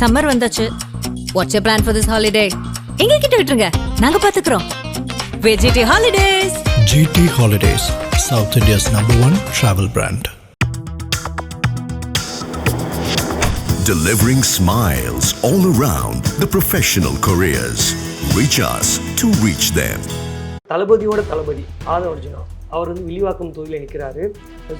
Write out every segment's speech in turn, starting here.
Summer வந்தாச்சு. What's your plan for this holiday? எங்க கிட்ட விட்டுருங்க, நாங்க பாத்துக்கிறோம். VGT Holidays. GT Holidays, South India's #1 travel brand. Delivering smiles all around the professional careers. Reach us to reach them. தளபதியோட தளபதி ஆதவ அர்ஜுனா அவர் வந்து வில்லிவாக்கம் தொகுதியில் நிற்கிறாரு.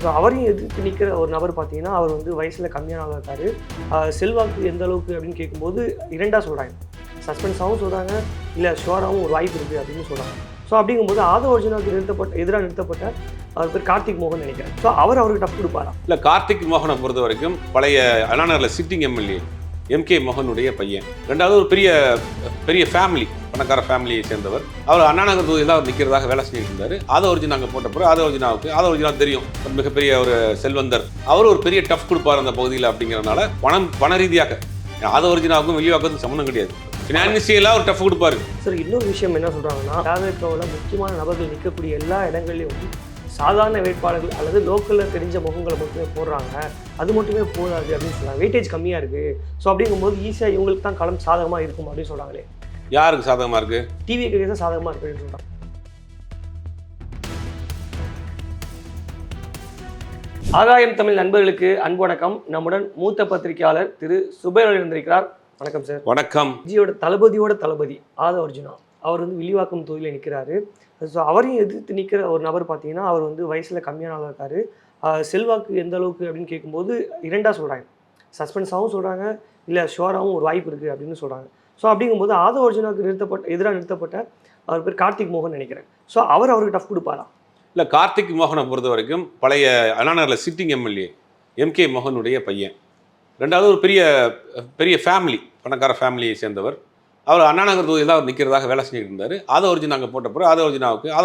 ஸோ அவரையும் எதிர்த்து நிற்கிற ஒரு நபர் பார்த்தீங்கன்னா அவர் வந்து வயசில் கம்மியானவங்க இருக்காரு. செல்வாக்கு எந்த அளவுக்கு அப்படின்னு கேட்கும்போது இரண்டாக சொல்கிறாங்க. சஸ்பென்ஸாகவும் சொல்கிறாங்க, இல்லை ஷுவராகவும் ஒரு வாய்ப்பு இருக்குது அப்படின்னு சொல்கிறாங்க. ஸோ அப்படிங்கும்போது ஆதவ அர்ஜுனாவுக்கு எதிராக நிறுத்தப்பட்ட அவர் பேர் கார்த்திக் மோகன் நினைக்கிறேன். ஸோ அவருக்கு டஃப் கொடுப்பாரா? இல்லை, கார்த்திக் மோகனை பொறுத்த வரைக்கும் பழைய அண்ணாநகரில் சிட்டிங் எம்எல்ஏ MK மோகனுடைய பையன். ரெண்டாவது ஒரு பெரிய ஃபேமிலி, பணக்கார ஃபேமிலியை சேர்ந்தவர். அவர் அண்ணாநகர் தொகுதியில் அவர் நிற்கிறதாக வேலை செஞ்சுட்டு இருந்தார். ஆதவ அர்ஜுனா அங்கே போட்ட பிறகு ஆதவ அர்ஜுனா தெரியும், மிகப்பெரிய ஒரு செல்வந்தர். அவர் ஒரு பெரிய டஃப் கொடுப்பார் அந்த பகுதியில். அப்படிங்கிறதுனால பண ரீதியாக ஆதவ அர்ஜுனாவுக்கும் வில்லிவாக்கத்துக்கும் சம்மந்தம் கிடையாது. ஃபினான்சியலாக ஒரு டஃப் கொடுப்பாரு. சார் இன்னொரு விஷயம் என்ன சொல்கிறாங்கன்னா, தாவேக்காவில் முக்கியமான நபர்கள் நிற்கக்கூடிய எல்லா இடங்கள்லையும் வந்து சாதாரண வேட்பாளர்கள் அல்லது லோக்கலில் தெரிஞ்ச முகங்களை மட்டுமே போடுறாங்க, அது மட்டுமே போதாது அப்படின்னு சொல்கிறாங்க. வெயிட்டேஜ் கம்மியாக இருக்குது. ஸோ அப்படிங்கும்போது ஈஸியாக இவங்களுக்கு தான் களம் சாதகமாக இருக்கும் அப்படின்னு சொல்கிறாங்களே. யாருக்கு சாதகமாக இருக்குது? டிவிக்கு தான் சாதகமாக இருக்குன்னு சொல்கிறாங்க. ஆகாயம் தமிழ் நண்பர்களுக்கு அன்பு வணக்கம். நம்முடன் மூத்த பத்திரிகையாளர் திரு சுபைர் இருந்திருக்கிறார். வணக்கம் சார். வணக்கம். தளபதியோட தளபதி ஆதவ அர்ஜுனா அவர் வந்து வில்லிவாக்கம் தொகுதியில் நிற்கிறாரு. ஸோ அவரையும் எதிர்த்து நிற்கிற ஒரு நபர் பார்த்தீங்கன்னா அவர் வந்து வயசில் கம்மியானவங்க இருக்காரு. செல்வாக்கு எந்த அளவுக்கு அப்படின்னு கேட்கும்போது இரண்டாக சொல்கிறாங்க. சஸ்பென்ஸாகவும் சொல்கிறாங்க, இல்லை ஷுவராகவும் ஒரு வாய்ப்பு இருக்குது அப்படின்னு சொல்கிறாங்க. ஸோ அப்படிங்கும்போது ஆதவ அர்ஜுனாவுக்கு எதிராக நிறுத்தப்பட்ட அவர் பேர் கார்த்திக் மோகன் நினைக்கிறேன். ஸோ அவருக்கு டஃப் கொடுப்பாரா? இல்லை, கார்த்திக் மோகனை பொறுத்த வரைக்கும் பழைய அண்ணாநகரில் சிட்டிங் எம்எல்ஏ MK மோகனுடைய பையன். ரெண்டாவது ஒரு பெரிய ஃபேமிலி, பணக்கார ஃபேமிலியை சேர்ந்தவர். அவர் அண்ணாநகர் தொகுதியில் அவர் நிற்கிறதாக வேலை செஞ்சுட்டு இருந்தார். ஆதவ அர்ஜுனா அங்கே போட்ட பிறகு ஆதவ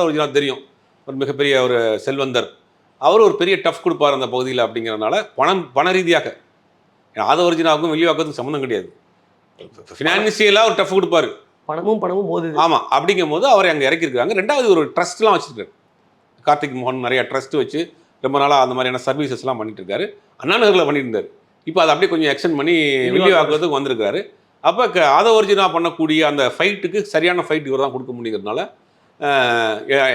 அர்ஜுனா தெரியும், ஒரு மிகப்பெரிய ஒரு செல்வந்தர். அவர் ஒரு பெரிய டஃப் கொடுப்பார் அந்த பகுதியில். அப்படிங்கிறதுனால பண ரீதியாக ஆதவ அர்ஜுனாவுக்கும் வில்லிவாக்கத்துக்கும் சம்மந்தம் கிடையாது. ஃபினான்சியலாக ஒரு டஃப் கொடுப்பாரு. பணமும் போகுது. ஆமாம். அப்படிங்கும் போது அவரை அங்கே இறக்கியிருக்காங்க. ரெண்டாவது ஒரு ட்ரஸ்ட்லாம் வச்சுருக்காரு கார்த்திக் மோகன். நிறைய ட்ரஸ்ட் வச்சு ரொம்ப நாளாக அந்த மாதிரியான சர்வீசஸ்லாம் பண்ணிட்டு இருக்காரு. அண்ணாநகரில் பண்ணிட்டு இருந்தார். இப்போ அதை அப்படியே கொஞ்சம் எக்ஸ்டெண்ட் பண்ணி வில்லிவாக்கத்துக்கு வந்திருக்காரு. அப்போ ஆதவ அர்ஜுனா பண்ணக்கூடிய அந்த ஃபைட்டுக்கு சரியான ஃபைட் இவர் தான் கொடுக்க முடியுங்கிறதுனால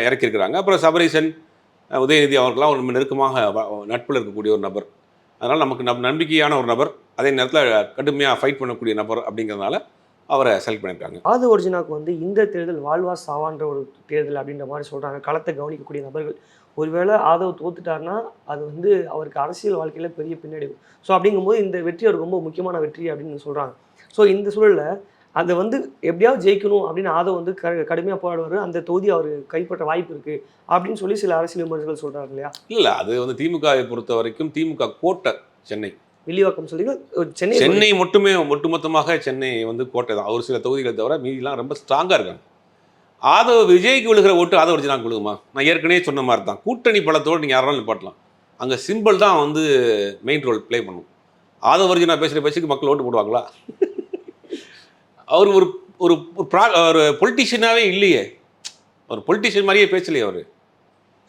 இறக்கியிருக்கிறாங்க. அப்புறம் சபரீசன், உதயநிதி அவர்களாம் ஒரு நெருக்கமாக நட்பில் இருக்கக்கூடிய ஒரு நபர். அதனால் நமக்கு நம்பிக்கையான ஒரு நபர், அதே நேரத்தில் கடுமையாக ஃபைட் பண்ணக்கூடிய நபர். அப்படிங்கிறதுனால அவரை செலக்ட் பண்ணியிருக்காங்க. ஆதவ அர்ஜுனாவுக்கு வந்து இந்த தேர்தல் வாழ்வா சாவான்ற ஒரு தேர்தல் அப்படின்ற மாதிரி சொல்கிறாங்க. களத்தை கவனிக்கக்கூடிய நபர்கள். ஒருவேளை ஆதவ் தோத்துட்டாருன்னா அது வந்து அவருக்கு அரசியல் வாழ்க்கையில் பெரிய பின்னடைவு. ஸோ அப்படிங்கும்போது இந்த வெற்றி அவருக்கு ரொம்ப முக்கியமான வெற்றி அப்படின்னு சொல்கிறாங்க. ஸோ இந்த சூழலில் அதை வந்து எப்படியாவது ஜெயிக்கணும் அப்படின்னு ஆதவ் வந்து கடுமையாக போராடுவார். அந்த தொகுதி அவர் கைப்பற்ற வாய்ப்பு இருக்குது அப்படின்னு சொல்லி சில அரசியல் விமர்சகர்கள் சொல்கிறாங்க இல்லையா? இல்லை, அது வந்து திமுகவை பொறுத்த வரைக்கும் திமுக கோட்டை சென்னை, வில்லிவாக்கம் சொல்லி சென்னை மட்டுமே ஒட்டுமொத்தமாக சென்னை வந்து கோட்டை தான். ஒரு சில தொகுதிகளை தவிர மீதிலாம் ரொம்ப ஸ்ட்ராங்காக இருக்காங்க. விஜய்க்கு விழுகிற ஓட்டு ஆதவ அர்ஜுனாவுக்கு விழுகுமா? நான் ஏற்கனவே சொன்ன மாதிரி தான். கூட்டணி பலத்தோடு நீங்கள் யாராலும் நிப்பாட்டலாம். அங்கே சிம்பிள் தான் வந்து மெயின் ரோல் ப்ளே பண்ணும். ஆதவ அர்ஜுனா பேசுகிற பேச்சுக்கு மக்கள் ஓட்டு போடுவாங்களா? அவர் ஒரு பொலிட்டிஷியனாகவே இல்லையே, ஒரு பொலிட்டிஷியன் மாதிரியே பேசலையே அவர்.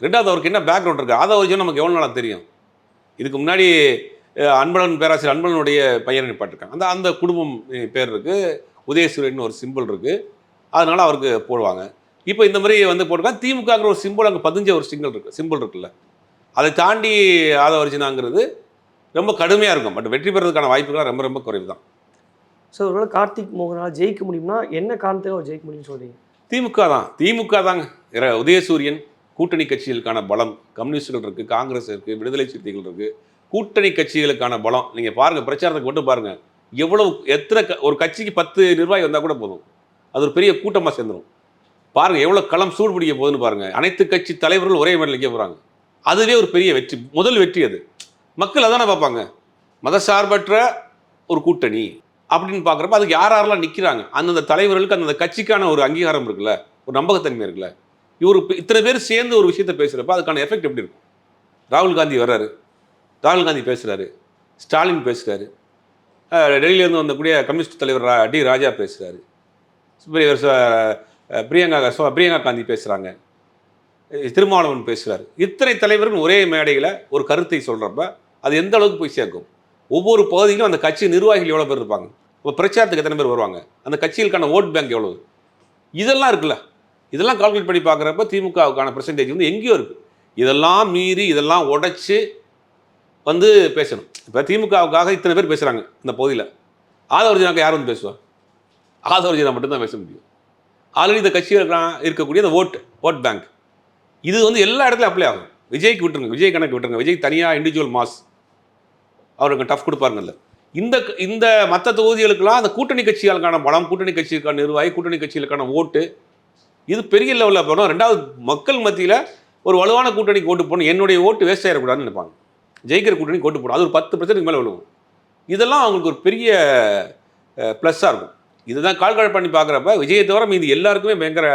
ரெண்டாவது அவருக்கு என்ன பேக்ரவுண்ட் இருக்குது? ஆதவ அர்ஜுனா நமக்கு எவ்வளோ நாளாக தெரியும். இதுக்கு முன்னாடி பேராசிரியர் அன்பழனுடைய பையனை நிப்பாட்டிருக்காங்க. அந்த குடும்பம் பேர் இருக்குது, உதயசூரியன் ஒரு சிம்பிள் இருக்குது. அதனால் அவருக்கு போடுவாங்க. இப்போ இந்த மாதிரி வந்து போட்டிருக்காங்க. திமுகங்கிற ஒரு சிம்பிள் அங்கே பதிஞ்ச ஒரு சிம்பிள் இருக்குல்ல, அதை தாண்டி ஆதவ அர்ஜுனாங்கிறது ரொம்ப கடுமையாக இருக்கும். பட் வெற்றி பெறதுக்கான வாய்ப்புகள் ரொம்ப ரொம்ப குறைவு தான். ஸோ ஒருவேளை கார்த்திக் மோகனால் ஜெயிக்க முடியும்னா என்ன காரணத்துக்கு அவர் ஜெயிக்க முடியும்னு சொல்கிறீங்க? திமுக தாங்க. உதயசூரியன், கூட்டணி கட்சிகளுக்கான பலம், கம்யூனிஸ்டுகள் இருக்குது, காங்கிரஸ் இருக்குது, விடுதலை சிறுத்தைகள் இருக்குது. கூட்டணி கட்சிகளுக்கான பலம் நீங்கள் பாருங்கள், பிரச்சாரத்துக்கு மட்டும் பாருங்கள். எத்தனை ஒரு கட்சிக்கு 10 நிர்வாகி வந்தால் கூட போதும், அது ஒரு பெரிய கூட்டமாக சேர்ந்துடும். பாருங்கள் எவ்வளோ களம் சூடு பிடிக்க போகுதுன்னு பாருங்கள். அனைத்து கட்சி தலைவர்கள் ஒரே மாதிரி நிற்க போகிறாங்க. அதுவே ஒரு பெரிய வெற்றி, முதல் வெற்றி. அது மக்கள் அதானே பார்ப்பாங்க. மதசார்பற்ற ஒரு கூட்டணி அப்படின்னு பார்க்குறப்ப அதுக்கு யாரெல்லாம் நிற்கிறாங்க, அந்தந்த தலைவர்களுக்கு அந்தந்த கட்சிக்கான ஒரு அங்கீகாரம் இருக்குல்ல, ஒரு நம்பகத்தன்மை இருக்குல்ல. இத்தனை பேர் சேர்ந்து ஒரு விஷயத்தை பேசுகிறப்ப அதுக்கான எஃபெக்ட் எப்படி இருக்கும்? ராகுல் காந்தி வர்றாரு, ராகுல் காந்தி பேசுகிறாரு, ஸ்டாலின் பேசுகிறாரு, டெல்லியிலேருந்து வந்தக்கூடிய கம்யூனிஸ்ட் தலைவர் டி ராஜா பேசுகிறாரு, பிரியங்கா காந்தி பேசுகிறாங்க, திருமாவளவன் பேசுகிறார். இத்தனை தலைவர்கள் ஒரே மேடையில் ஒரு கருத்தை சொல்கிறப்ப அது எந்த அளவுக்கு போய் சேர்க்கும்? ஒவ்வொரு பகுதியிலும் அந்த கட்சி நிர்வாகிகள் எவ்வளோ பேர் இருப்பாங்க? இப்போ பிரச்சாரத்துக்கு எத்தனை பேர் வருவாங்க, அந்த கட்சிகளுக்கான ஓட் பேங்க் எவ்வளவு, இதெல்லாம் இருக்குல்ல. இதெல்லாம் கால்குலேட் பண்ணி பார்க்குறப்ப திமுகவுக்கான பெர்சன்டேஜ் வந்து எங்கேயோ இருக்குது. இதெல்லாம் மீறி இதெல்லாம் உடைச்சு வந்து பேசணும். இப்போ திமுகவுக்காக இத்தனை பேர் பேசுகிறாங்க இந்த பகுதியில். ஆதவர்ஜனாக்க யார் வந்து பேசுவா? ஆதவர்ஜனா மட்டும்தான் பேச முடியும். ஆல்ரெடி இந்த கட்சியில் இருக்கக்கூடிய அந்த ஓட் பேங்க் இது வந்து எல்லா இடத்துலையும் அப்ளை ஆகும். விஜய்க்கு விட்டுருங்க, விஜய் கணக்கு விட்டுருங்க. விஜய் தனியாக இண்டிவிஜுவல் மாஸ் அவருக்கு டஃப் கொடுப்பாருங்கல்ல. இந்த மற்ற தொகுதிகளுக்கெல்லாம் அந்த கூட்டணி கட்சிகளுக்கான பலம், கூட்டணி கட்சிகளுக்கான நிர்வாகி, கூட்டணி கட்சிகளுக்கான ஓட்டு இது பெரிய லெவலில் போகணும். ரெண்டாவது மக்கள் மத்தியில் ஒரு வலுவான கூட்டணிக்கு ஓட்டு போடணும். என்னுடைய ஓட்டு வேஸ்ட் ஆகிடக்கூடாதுன்னு நினைப்பாங்க. ஜெயிக்கிற கூட்டணிக்கு ஓட்டு போடும், அது ஒரு 10% மேலே விழுவும். இதெல்லாம் அவங்களுக்கு ஒரு பெரிய ப்ளஸ்ஸாக இருக்கும். இதுதான் கால்குலேட் பண்ணி பார்க்குறப்ப விஜயை தவிர மீது எல்லாருக்குமே பயங்கர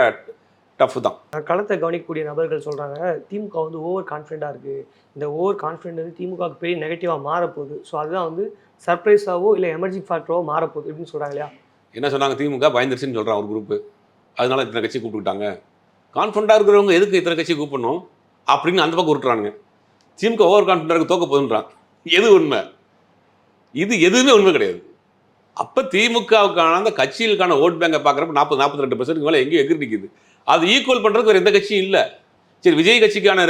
டஃப் தான். களத்தை கவனிக்கக்கூடிய நபர்கள் சொல்கிறாங்க திமுக வந்து ஓவர் கான்ஃபிடென்ட்டாக இருக்குது, இந்த ஓவர் கான்ஃபிடென்ட் வந்து திமுகவுக்கு பெரிய நெகட்டிவாக மாறப்போகுது, ஸோ அதுதான் வந்து சர்ப்ரைஸாவோ இல்லை எமர்ஜிங் ஃபேக்டரோ மாறப்போகுது அப்படின்னு சொல்கிறாங்க இல்லையா? என்ன சொன்னாங்க, திமுக பயந்துருச்சுன்னு சொல்கிறான் ஒரு குரூப்பு, அதனால இத்தனை கட்சி கூப்பிட்டுக்கிட்டாங்க. கான்ஃபிடண்ட்டாக இருக்கிறவங்க எதுக்கு இத்தனை கட்சி கூப்பிடணும் அப்படின்னு அந்த பக்கம் விட்டுறானுங்க. திமுக ஓவர் கான்ஃபிடண்ட்டாக தோக்க போதுன்றான். எது உண்மை? இது எதுவுமே உண்மை கிடையாது. அப்போ திமுகவுக்கான அந்த கட்சிகளுக்கான ஓட் பேங்கை பார்க்குறப்ப 42% மேலே எங்கேயும் எகிரி நிற்குது. அது ஈக்குவல் பண்ணுறதுக்கு வேறு எந்த கட்சியும் இல்லை. சரி, விஜய் கட்சிக்கான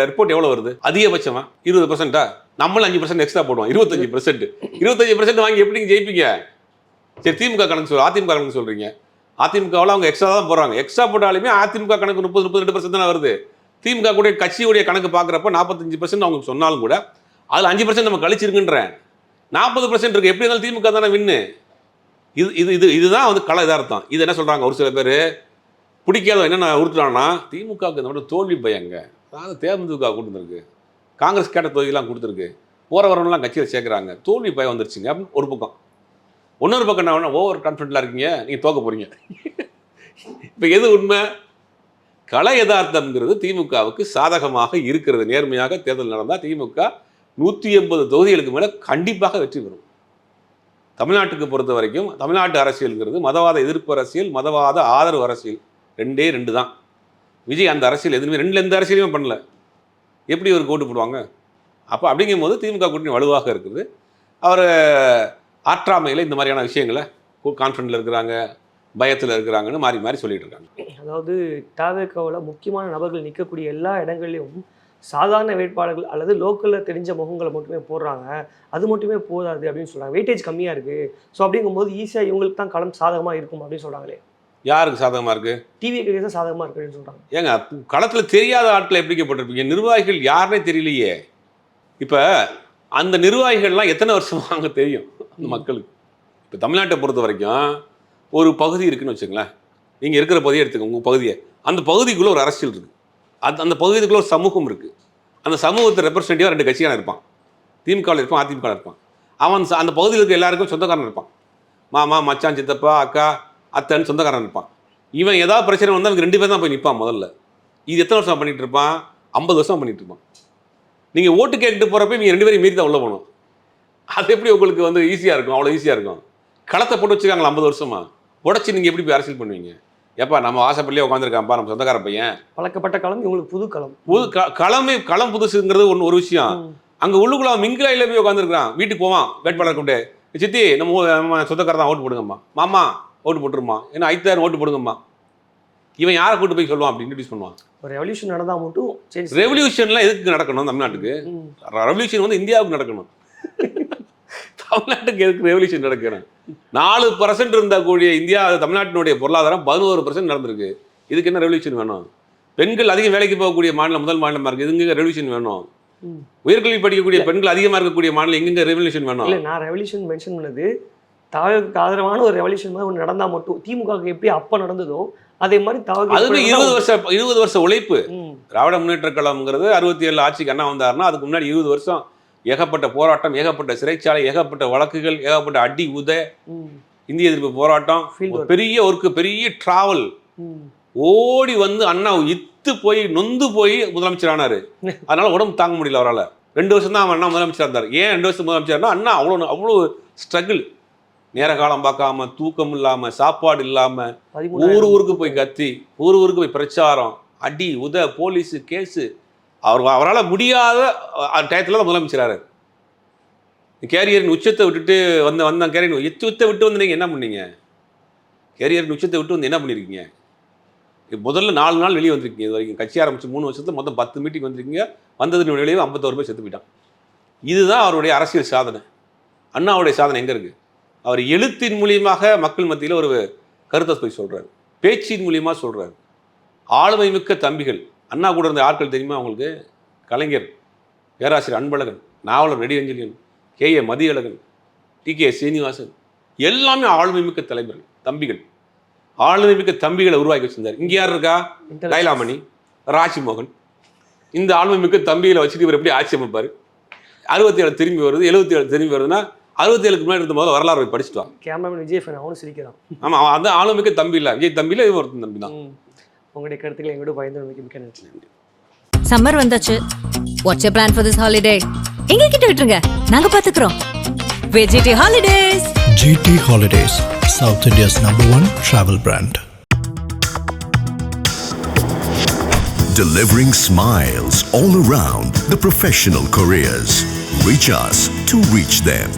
ரிப்போர்ட் எவ்வளோ வருது? அதிகபட்சமாக 20%. நம்மளும் 5% எக்ஸ்ட்ரா போடுவோம், 25%. 25% வாங்கி எப்படி ஜெயிப்பீங்க? சரி, திமுக கணக்கு அதிமுக கணக்கு சொல்கிறீங்க. அதிமுகவில் அவங்க எக்ஸ்ட்ரா தான் போடுறாங்க. எக்ஸ்ட்ரா போட்டாலுமே அதிமுக கணக்கு 30-32% தான் வருது. திமுக கூட கட்சியுடைய கணக்கு பார்க்குறப்ப 45% அவங்க சொன்னாலும் கூட அதில் 5% நம்ம கழிச்சிருக்குன்றேன். 40% இருக்குது. எப்படி இருந்தாலும் திமுக தானே வின்னு. இதுதான் வந்து கள யதார்த்தம். இது என்ன சொல்கிறாங்க ஒரு சில பேர் பிடிக்காத என்னென்ன உறுத்துறாங்கன்னா, திமுகவுக்கு இந்த மட்டும் தோல்வி பயங்க, அதாவது தேமுதிக கொடுத்துருக்கு, காங்கிரஸ் கேட்ட தொகுதியெல்லாம் கொடுத்துருக்கு, போகிற வரவங்களாம் கட்சியில் சேர்க்குறாங்க, தோல்வி பயம் வந்துருச்சுங்க அப்படின்னு ஒரு பக்கம். இன்னொரு பக்கம் என்ன ஓவர் கான்ஃபிடென்ட்டாக இருக்கீங்க, நீங்கள் தோக்க போகிறீங்க. இப்போ எது உண்மை? கள யதார்த்தம்ங்கிறது திமுகவுக்கு சாதகமாக இருக்கிறது. நேர்மையாக தேர்தல் நடந்தால் திமுக 180 தொகுதிகளுக்கு மேலே கண்டிப்பாக வெற்றி பெறும். தமிழ்நாட்டுக்கு பொறுத்த வரைக்கும் தமிழ்நாட்டு அரசியலுங்கிறது மதவாத எதிர்ப்பு அரசியல், மதவாத ஆதரவு அரசியல், 2 தான். விஜய் அந்த அரசியல் எதுவுமே எந்த அரசியலுமே பண்ணல. எப்படி ஒரு ஓட்டு போடுவாங்க? அப்போ அப்படிங்கும்போது திமுக கூட்டணி வலுவாக இருக்குது. அவர் ஆற்றாமையில் இந்த மாதிரியான விஷயங்களை கான்ஃபிடென்ட்டில் இருக்கிறாங்க, பயத்தில் இருக்கிறாங்கன்னு மாறி மாறி சொல்லிட்டு இருக்காங்க. அதாவது தவேகாவில் முக்கியமான நபர்கள் நிற்கக்கூடிய எல்லா இடங்கள்லையும் சாதாரண வேட்பாளர்கள் அல்லது லோக்கலில் தெரிஞ்ச முகங்களை மட்டுமே போடுறாங்க, அது மட்டுமே போதாது அப்படின்னு சொல்கிறாங்க. வெயிட்டேஜ் கம்மியாக இருக்குது, ஸோ அப்படிங்கும்போது ஈஸியாக இவங்களுக்கு தான் களம் சாதகமாக இருக்கும் அப்படின்னு சொல்கிறாங்களே. யாருக்கு சாதகமாக இருக்குது? டிவிக்கு தான் சாதகமாக இருக்குது அப்படின்னு சொல்கிறாங்க. ஏங்க, களத்தில் தெரியாத ஆட்களை எப்படி போட்டிருப்பீங்க? நிர்வாகிகள் யாருன்னே தெரியலையே. இப்போ அந்த நிர்வாகிகள்லாம் எத்தனை வருஷமாக அங்கே தெரியும் அந்த மக்களுக்கு? இப்போ தமிழ்நாட்டை பொறுத்த வரைக்கும் ஒரு பகுதி இருக்குன்னு வச்சுங்களேன், நீங்கள் இருக்கிற பகுதியை எடுத்துக்கோங்க, உங்கள் பகுதியை. அந்த பகுதிக்குள்ளே ஒரு அரசியல் இருக்குது, அந்த பகுதிக்குள்ளே ஒரு சமூகம் இருக்குது. அந்த சமூகத்தை ரெப்ரசன்டேட்டிவாக 2 கட்சியான இருப்பான். திமுகவில் இருப்பான், அதிமுகவில் இருப்பான். அவன் அந்த பகுதியில் இருக்க எல்லாருக்கும் சொந்தக்காரன் இருப்பான். மாமா, மச்சான், சித்தப்பா, அக்கா, அத்தைன்னு சொந்தக்காரன் இருப்பான். இவன் ஏதாவது பிரச்சனை வந்தால் அவனுக்கு 2 பேர் தான் போய் நிற்பான் முதல்ல. இது எத்தனை வருஷம் பண்ணிகிட்டு இருப்பான்? 50 வருஷம் பண்ணிகிட்டு இருப்பான். நீங்கள் ஓட்டு கேட்டு போகிறப்ப நீங்கள் 2 பேரையும் மீறி தான் உள்ளே போகணும். அது எப்படி உங்களுக்கு வந்து ஈஸியாக இருக்கும்? அவ்வளோ ஈஸியாக இருக்கும். களத்தை போட்டு வச்சுக்காங்களா 50 வருஷமா? உடச்சி நீங்கள் எப்படி போய் அரசியல் பண்ணுவீங்க? எப்பா நம்ம வாசப்பள்ளியே உட்காந்துருக்கான்ப்பா நம்ம சொந்தக்கார பையன். பழக்கப்பட்ட களம் இவங்களுக்கு புது களம். களம் புதுசுங்கிறது ஒரு விஷயம். அங்கே உள்ளுக்குள்ள மிங்கிலாயில் போய் உட்காந்துருக்கான். வீட்டுக்கு போவான், வேட்பாளர் கொண்டு, சித்தி நம்ம சொந்தக்கார தான் ஓட்டு போடுங்கம்மா, மாமா ஓட்டு போட்டுருமா, ஏன்னா 5000 ஓட்டு போடுங்கம்மா. இவன் யாரை கூட்டு போய் சொல்லுவான் அப்படி இன்ட்ரடியூஸ் பண்ணுவான். ஒரு ரெவல்யூஷன் நடந்தால் மட்டும் சரி. ரெவல்யூஷன்லாம் எதுக்கு நடக்கணும் தமிழ்நாட்டுக்கு? ரெவல்யூஷன் வந்து இந்தியாவுக்கு நடக்கணும். தமிழ்நாட்டுக்கு எதுக்கு ரெவல்யூஷன் நடக்கணும்? 4% இருந்தால் கூடிய இந்தியா தமிழ்நாட்டினுடைய பொருளாதாரம் 11% நடந்திருக்கு. இதுக்கு என்ன ரெவல்யூஷன் வேணும்? பெண்கள் அதிகம் வேலைக்கு போகக்கூடிய மாநிலம் முதல் மாநிலமாக இருக்குது, இதுங்க ரெவல்யூஷன் வேணும்? உயர்கல்வி படிக்கக்கூடிய பெண்கள் அதிகமாக இருக்கக்கூடிய மாநிலம் எங்கெங்க ரெவல்யூஷன் வேணும்? இல்லை, நான் ரெவல்யூஷன் மென்ஷன் பண்ணது தவேகாவுக்கு ஆதரவான ஒரு ரெவல்யூஷன் மாதிரி ஒன்று நடந்தால் மட்டும். திமுகவுக்கு எப்படி அப்போ நடந்ததோ அதே மாதிரி தவேகா. அதுக்கு 20 வருஷ உழைப்பு. திராவிட முன்னேற்ற கழகம்ங்கிறது 67 ஆட்சிக்கு அண்ணா வந்தாருன்னா அதுக்கு முன்னாடி 20 வருஷம் ஏகப்பட்ட போராட்டம், ஏகப்பட்ட சிறைச்சாலை, ஏகப்பட்ட வழக்குகள், ஏகப்பட்ட அடி உத, இந்திய எதிர்ப்பு போராட்டம், பெரிய ஒர்க்கு, பெரிய டிராவல். ஓடி வந்து அண்ணா இத்து போய் நொந்து போய் முதலமைச்சர் ஆனாரு. அதனால உடம்பு தாங்க முடியல அவரால். 2 வருஷம் தான் அண்ணா முதலமைச்சர் இருந்தார். ஏன் 2 வருஷம் முதலமைச்சர்னா அண்ணா அவ்வளோ ஸ்ட்ரகிள். நேர காலம் பார்க்காம, தூக்கம் இல்லாமல், சாப்பாடு இல்லாமல், ஊருக்கு போய் கத்தி, ஊருக்கு போய் பிரச்சாரம், அடி உத, போலீஸு, கேஸு. அவரால் முடியாத டயத்தில் தான் முதலமைச்சராரு. கேரியரின் உச்சத்தை விட்டுட்டு வந்த கேரியர் உச்சத்தை விட்டு வந்து நீங்கள் என்ன பண்ணீங்க? கேரியரின் உச்சத்தை விட்டு வந்து என்ன பண்ணியிருக்கீங்க? முதல்ல 4 நாள் வெளியே வந்திருக்கீங்க. இது வரைக்கும் கட்சி ஆரம்பிச்சு 3 வருஷத்துல மொத்தம் 10 மீட்டிங் வந்திருக்கீங்க. வந்ததுன்னு வெளியே 51 பேர் செத்து போயிட்டான். இதுதான் அவருடைய அரசியல் சாதனை. அண்ணாவுடைய சாதனை எங்கே இருக்குது? அவர் எழுத்தின் மூலியமாக மக்கள் மத்தியில் ஒரு கருத்தை போய் சொல்கிறார், பேச்சின் மூலியமாக சொல்கிறார். ஆளுமை மிக்க தம்பிகள் அண்ணா கூட இருந்த ஆட்கள் தெரியுமா அவங்களுக்கு? கலைஞர், பேராசிரியர் அன்பழகன், நாவலர் நெடியஞ்சலியன், K.A. மதியழகன், T.K. சீனிவாசன், எல்லாமே ஆளுமை மிக்க தலைவர்கள், தம்பிகள். ஆளுமை மிக்க தம்பிகளை உருவாக்கி வச்சிருந்தார். இங்கே யார் இருக்கா? லைலாமணி, ராஜ்மோகன். இந்த ஆளுமை மிக்க தம்பிகளை வச்சுட்டு இவர் எப்படி ஆட்சி அமைப்பார்? 67 திரும்பி வருது, 77 திரும்பி வருதுன்னா 67க்கு முன்னாடி இருந்த முதல்ல வரலாறு போய் படிச்சுட்டு வாங்க. கேமராமேன் விஜய் ஃபேன் அவனும் சிரிக்கிறான். ஆமாம், அந்த ஆளுமை மிக்க தம்பி இல்லை, விஜய் தம்பியில் இவர் ஒருத்தன் தம்பி தான். உங்களுடைய கருத்துக்களை எங்களோட பயந்து மிக்க நன்றி. சம்மர் வந்தாச்சு. What's your plan for this holiday? எங்க கிட்ட விட்டுருங்க, நாங்க பாத்துக்கிறோம். வெஜிடி holidays. GT Holidays, South India's #1 travel brand. Delivering smiles all around the professional careers. Reach us to reach them.